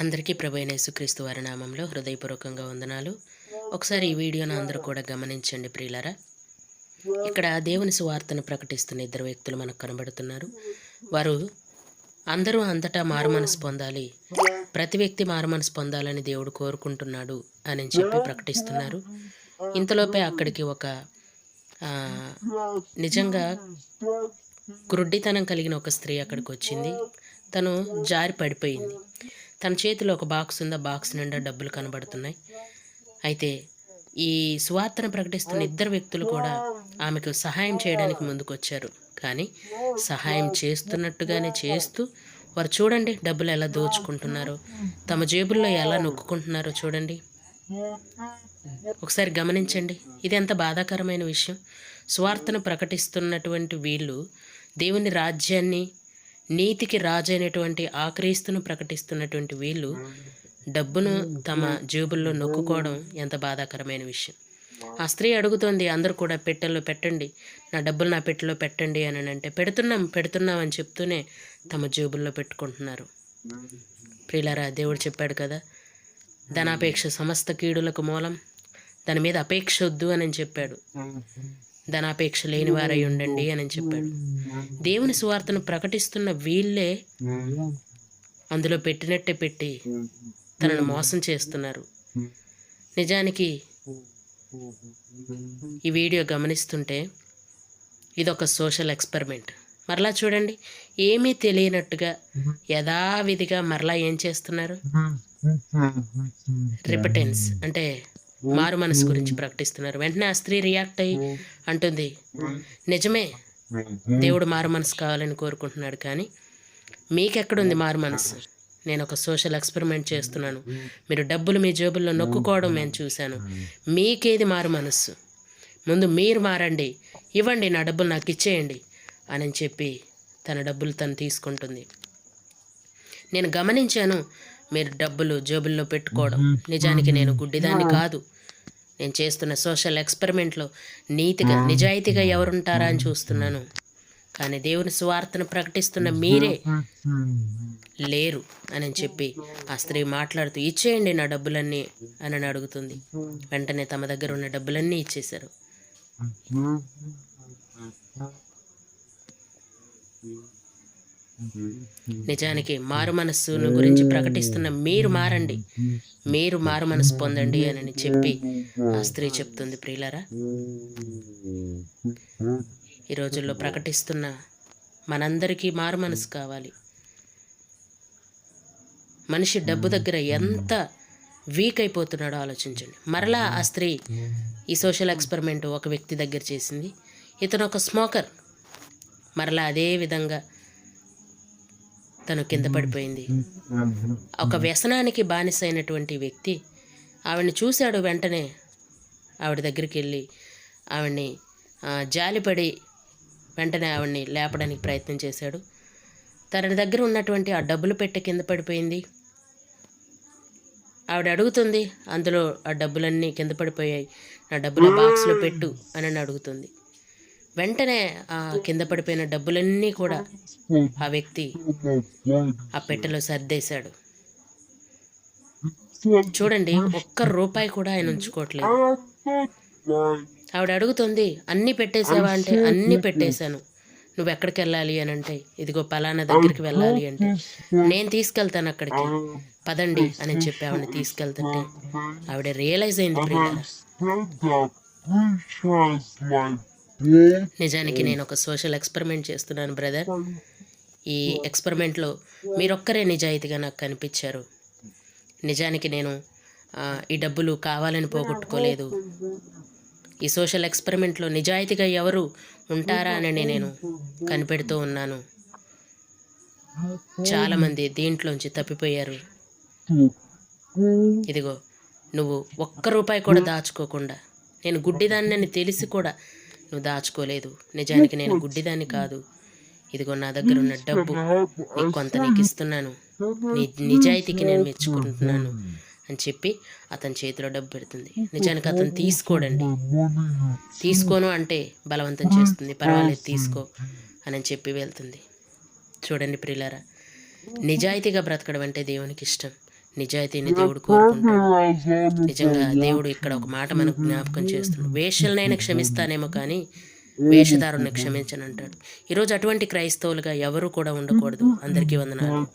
అందరికీ ప్రభువైన యేసుక్రీస్తు వారి నామంలో హృదయపూర్వకంగా వందనాలు. ఒకసారి ఈ వీడియోను అందరూ కూడా గమనించండి ప్రియులారా. ఇక్కడ దేవుని సువార్తను ప్రకటిస్తున్న ఇద్దరు వ్యక్తులు మనకు కనబడుతున్నారు. వారు అందరూ అంతటా మారుమనసు పొందాలి, ప్రతి వ్యక్తి మారుమనసు పొందాలని దేవుడు కోరుకుంటున్నాడు అని చెప్పి ప్రకటిస్తున్నారు. ఇంతలోపే అక్కడికి ఒక నిజంగా గ్రుడ్డితనం కలిగిన ఒక స్త్రీ అక్కడికి వచ్చింది. తను జారి పడిపోయింది. తన చేతిలో ఒక బాక్స్ ఉంది. ఆ బాక్స్ నిండా డబ్బులు కనబడుతున్నాయి. అయితే ఈ సువార్తను ప్రకటిస్తున్న ఇద్దరు వ్యక్తులు కూడా ఆమెకు సహాయం చేయడానికి ముందుకు వచ్చారు. కానీ సహాయం చేస్తున్నట్టుగానే చేస్తూ వారు చూడండి డబ్బులు ఎలా దోచుకుంటున్నారో, తమ జేబుల్లో ఎలా నొక్కుంటున్నారో చూడండి. ఒకసారి గమనించండి. ఇది ఎంత బాధాకరమైన విషయం. సువార్తను ప్రకటిస్తున్నటువంటి వీళ్ళు దేవుని రాజ్యాన్ని, నీతికి రాజు అయినటువంటి ఆ క్రీస్తును ప్రకటిస్తున్నటువంటి వీళ్ళు డబ్బును తమ జేబుల్లో నొక్కుకోవడం ఎంత బాధాకరమైన విషయం. ఆ స్త్రీ అడుగుతోంది, అందరూ కూడా పెట్టెల్లో పెట్టండి, నా డబ్బులు నా పెట్టెలో పెట్టండి అని అంటే పెడుతున్నాం అని చెప్తూనే తమ జేబుల్లో పెట్టుకుంటున్నారు. ప్రియులారా, దేవుడు చెప్పాడు కదా, ధనాపేక్ష సమస్త కీడులకు మూలం, దాని మీద అపేక్ష వద్దు అని చెప్పాడు. ధనాపేక్ష లేని వారై ఉండండి అని చెప్పాడు. దేవుని సువార్తను ప్రకటిస్తున్న వీళ్ళే అందులో పెట్టినట్టే పెట్టి తనను మోసం చేస్తున్నారు. నిజానికి ఈ వీడియో గమనిస్తుంటే ఇదొక సోషల్ ఎక్స్పెరిమెంట్. మరలా చూడండి, ఏమీ తెలియనట్టుగా యథావిధిగా మరలా ఏం చేస్తున్నారు? రిపిటెన్స్ అంటే మారు మనసు గురించి ప్రకటిస్తున్నారు. వెంటనే ఆ స్త్రీ రియాక్ట్ అయ్యి అంటుంది, నిజమే దేవుడు మారు మనసు కావాలని కోరుకుంటున్నాడు, కానీ మీకెక్కడుంది మారు మనసు? నేను ఒక సోషల్ ఎక్స్పెరిమెంట్ చేస్తున్నాను, మీరు డబ్బులు మీ జేబుల్లో నొక్కుకోవడం నేను చూశాను. మీకేది మారు మనస్సు? ముందు మీరు మారండి, ఇవ్వండి, నా డబ్బులు నాకు ఇచ్చేయండి అని చెప్పి తన డబ్బులు తను తీసుకుంటుంది. నేను గమనించాను మీరు డబ్బులు జేబుల్లో పెట్టుకోవడం. నిజానికి నేను గుడ్డిదాన్ని కాదు. నేను చేస్తున్న సోషల్ ఎక్స్పెరిమెంట్లో నీతిగా నిజాయితీగా ఎవరుంటారా అని చూస్తున్నాను. కానీ దేవుని సువార్తను ప్రకటిస్తున్న మీరే లేరు అని చెప్పి ఆ స్త్రీ మాట్లాడుతూ, ఇచ్చేయండి నా డబ్బులన్నీ అని అడుగుతుంది. వెంటనే తమ దగ్గర ఉన్న డబ్బులన్నీ ఇచ్చేశారు. నిజానికి మారు మనస్సును గురించి ప్రకటిస్తున్న మీరు మారండి, మీరు మారు మనసు పొందండి అని చెప్పి ఆ స్త్రీ చెప్తుంది. ప్రియులారా, ఈ రోజుల్లో ప్రకటిస్తున్న మనందరికీ మారు మనసు కావాలి. మనిషి డబ్బు దగ్గర ఎంత వీక్ అయిపోతున్నాడో ఆలోచించండి. మరలా ఆ స్త్రీ ఈ సోషల్ ఎక్స్పెరిమెంట్ ఒక వ్యక్తి దగ్గర చేసింది. ఇతను ఒక స్మోకర్. మరలా అదే విధంగా తను కింద పడిపోయింది. ఒక వ్యసనానికి బానిస అయినటువంటి వ్యక్తి ఆవిడ్ని చూశాడు. వెంటనే ఆవిడ దగ్గరికి వెళ్ళి ఆవిడ్ని జాలిపడి వెంటనే ఆవిడ్ని లేపడానికి ప్రయత్నం చేశాడు. తన దగ్గర ఉన్నటువంటి ఆ డబ్బులు పెట్టె కింద పడిపోయింది. ఆవిడ అడుగుతుంది, అందులో ఆ డబ్బులన్నీ కింద పడిపోయాయి, నా డబ్బుల బాక్స్లో పెట్టు అని అడుగుతుంది. వెంటనే ఆ కింద పడిపోయిన డబ్బులన్నీ కూడా ఆ వ్యక్తి ఆ పెట్టెలో సర్దేశాడు. చూడండి, ఒక్క రూపాయి కూడా ఆయన ఉంచుకోవట్లేదు. ఆవిడ అడుగుతుంది, అన్నీ పెట్టేసావా అంటే, అన్నీ పెట్టేశాను. నువ్వు ఎక్కడికి వెళ్ళాలి అని అంటే, ఇదిగో పలానా దగ్గరికి వెళ్ళాలి అంటే, నేను తీసుకెళ్తాను అక్కడికి, పదండి అని చెప్పి ఆవిడని తీసుకెళ్తుంటే ఆవిడ రియలైజ్ అయింది, ప్రియులారా, నిజానికి నేను ఒక సోషల్ ఎక్స్పెరిమెంట్ చేస్తున్నాను బ్రదర్. ఈ ఎక్స్పెరిమెంట్లో మీరొక్కరే నిజాయితీగా నాకు కనిపించారు. నిజానికి నేను ఈ డబ్బులు కావాలని పోగొట్టుకోలేదు. ఈ సోషల్ ఎక్స్పెరిమెంట్లో నిజాయితీగా ఎవరు ఉంటారా అని నేను కనిపెడుతూ ఉన్నాను. చాలామంది దీంట్లోంచి తప్పిపోయారు. ఇదిగో, నువ్వు ఒక్క రూపాయి కూడా దాచుకోకుండా, నేను గుడ్డిదాన్ని తెలిసి కూడా నువ్వు దాచుకోలేదు. నిజానికి నేను గుడ్డిదాన్ని కాదు. ఇదిగో నా దగ్గర ఉన్న డబ్బు నీకు కొంత నీకు ఇస్తున్నాను, నీ నిజాయితీకి నేను మెచ్చుకుంటున్నాను అని చెప్పి అతని చేతిలో డబ్బు పెడుతుంది. నిజానికి అతను తీసుకోడండి. తీసుకోను అంటే బలవంతం చేస్తుంది. పర్వాలేదు తీసుకో అని చెప్పి వెళ్తుంది. చూడండి ప్రియులారా, నిజాయితీగా బ్రతకడం అంటే దేవునికి ఇష్టం. నిజాయితీని దేవుడు కోరుకుంటాడు. నిజంగా దేవుడు ఇక్కడ ఒక మాట మనకు జ్ఞాపకం చేస్తున్నాడు. వేశ్యలనైనా క్షమిస్తానేమో కానీ వేషధారుని క్షమించనంటాడు. ఈరోజు అటువంటి క్రైస్తవులుగా ఎవరు కూడా ఉండకూడదు. అందరికీ వందనాలు.